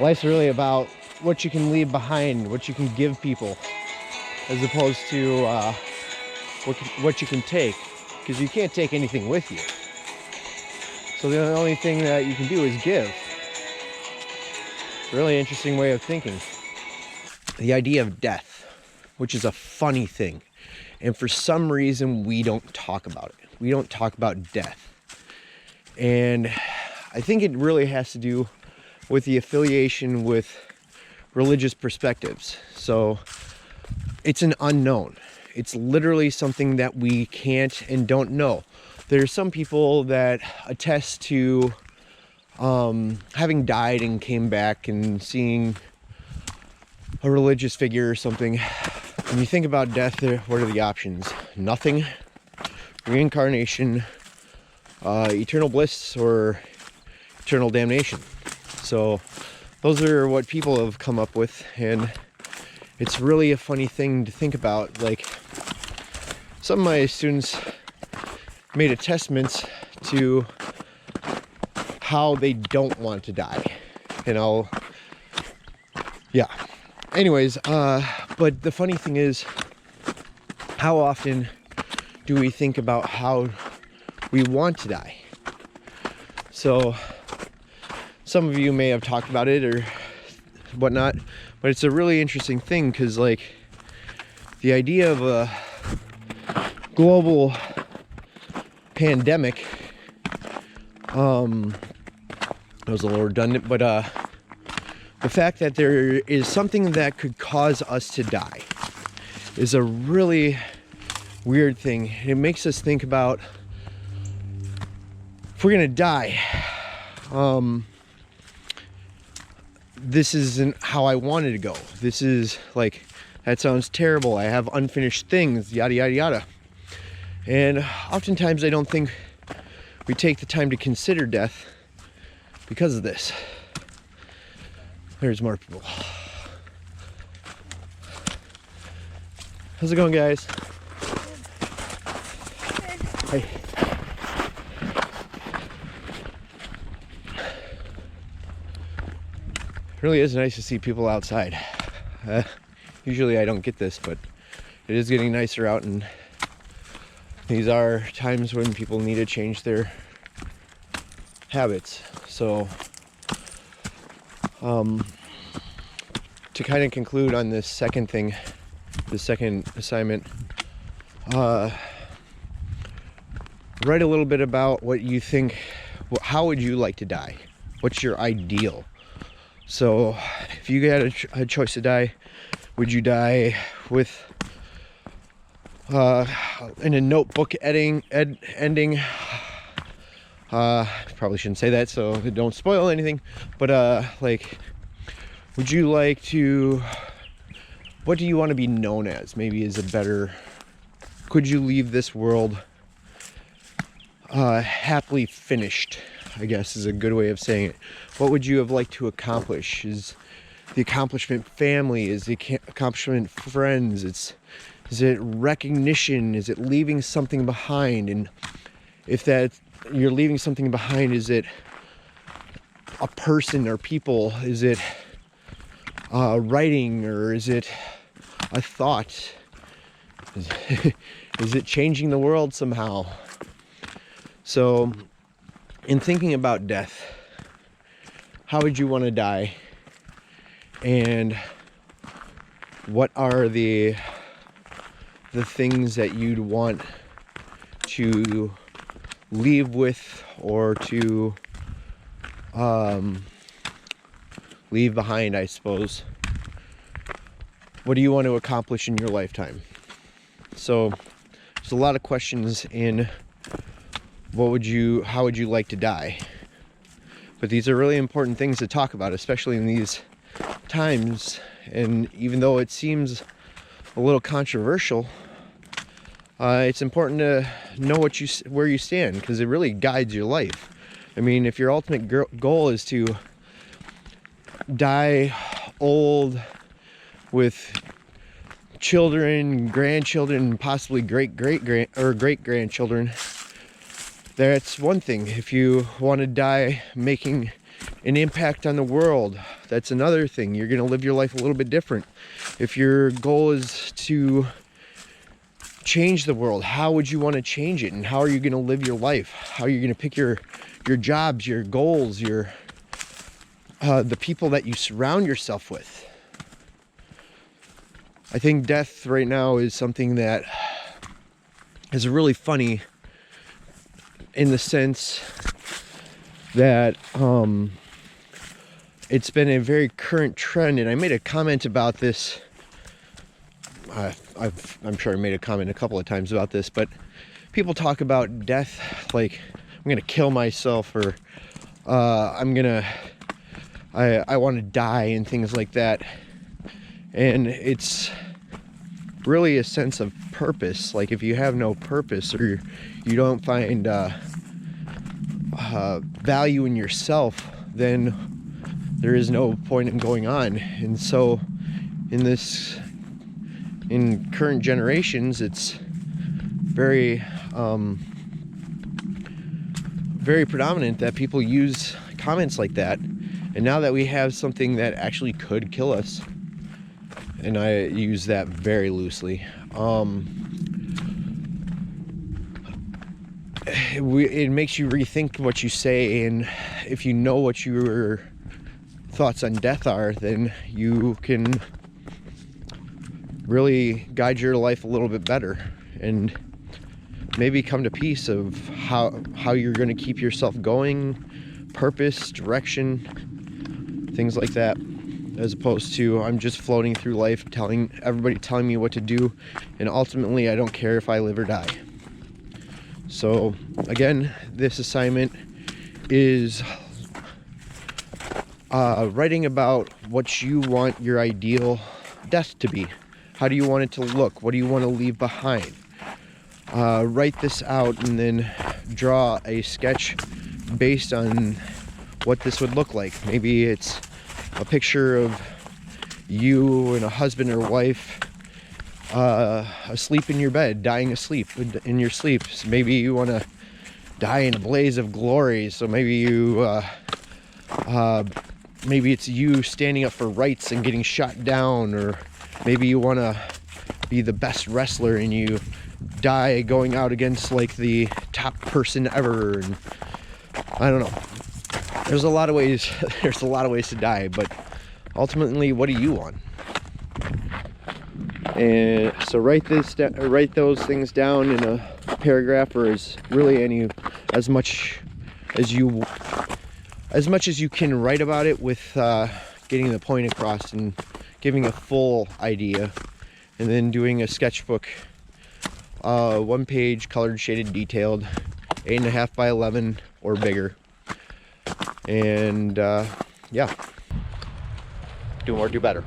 Life's really about what you can leave behind, what you can give people, as opposed to what you can take, because you can't take anything with you. So the only thing that you can do is give. Really interesting way of thinking. The idea of death, which is a funny thing, and for some reason we don't talk about it. We don't talk about death. And I think it really has to do with the affiliation with religious perspectives. So it's an unknown. It's literally something that we can't and don't know. There's some people that attest to having died and came back and seeing a religious figure or something. When you think about death, what are the options? Nothing, reincarnation, eternal bliss, or eternal damnation. So those are what people have come up with, and it's really a funny thing to think about. Like, some of my students made attestments to how they don't want to die, and anyways, but the funny thing is, how often do we think about how we want to die? So some of you may have talked about it or whatnot, but it's a really interesting thing, because like the idea of a global pandemic, that was a little redundant, but the fact that there is something that could cause us to die is a really weird thing. It makes us think about, if we're gonna die, this isn't how I wanted to go. This is like, that sounds terrible. I have unfinished things, yada, yada, yada. And oftentimes I don't think we take the time to consider death because of this. There's more people. How's it going, guys? Hey. It really is nice to see people outside. Usually I don't get this, but it is getting nicer out, and these are times when people need to change their habits. So to kind of conclude on this second thing, the second assignment, write a little bit about what you think, how would you like to die? What's your ideal? So if you had a choice to die, would you die with in a notebook ending? Probably shouldn't say that, so don't spoil anything, but like, would you like to, what do you want to be known as? Maybe is a better, could you leave this world happily finished, I guess is a good way of saying it. What would you have liked to accomplish? Is the accomplishment family? Is the accomplishment friends? Is it recognition? Is it leaving something behind? And if that you're leaving something behind, is it a person or people? Is it writing, or is it a thought? Is it changing the world somehow? So in thinking about death, how would you want to die? And what are the things that you'd want to leave with, or to leave behind, I suppose? What do you want to accomplish in your lifetime? So there's a lot of questions in how would you like to die? But these are really important things to talk about, especially in these times. And even though it seems a little controversial, it's important to know where you stand, because it really guides your life. I mean, if your ultimate goal is to die old with children, grandchildren, possibly great grandchildren, that's one thing. If you want to die making an impact on the world, that's another thing. You're going to live your life a little bit different. If your goal is to change the world, how would you want to change it? And how are you going to live your life? How are you going to pick your jobs, your goals, your the people that you surround yourself with? I think death right now is something that is really funny in the sense that it's been a very current trend, and I made a comment about this. I'm sure I made a comment a couple of times about this, but people talk about death like I'm gonna kill myself, or I want to die, and things like that. And it's really a sense of purpose. Like, if you have no purpose, or you don't find value in yourself, then there is no point in going on. And so in current generations, it's very very predominant that people use comments like that. And now that we have something that actually could kill us, and I use that very loosely, it makes you rethink what you say. And if you know what your thoughts on death are, then you can really guide your life a little bit better, and maybe come to peace of how you're going to keep yourself going, purpose, direction, things like that, as opposed to I'm just floating through life, everybody telling me what to do, and ultimately I don't care if I live or die. So again, this assignment is writing about what you want your ideal death to be. How do you want it to look? What do you want to leave behind? Write this out, and then draw a sketch based on what this would look like. Maybe it's a picture of you and a husband or wife asleep in your bed, dying asleep in your sleep. So maybe you want to die in a blaze of glory. So maybe maybe it's you standing up for rights and getting shot down, or maybe you want to be the best wrestler and you die going out against like the top person ever. And I don't know. There's a lot of ways. There's a lot of ways to die, but ultimately, what do you want? And so write those things down in a paragraph, or as much as you can write about it, with getting the point across and giving a full idea, and then doing a sketchbook, 1 page, colored, shaded, detailed, 8.5 by 11 or bigger. And yeah, do more, do better.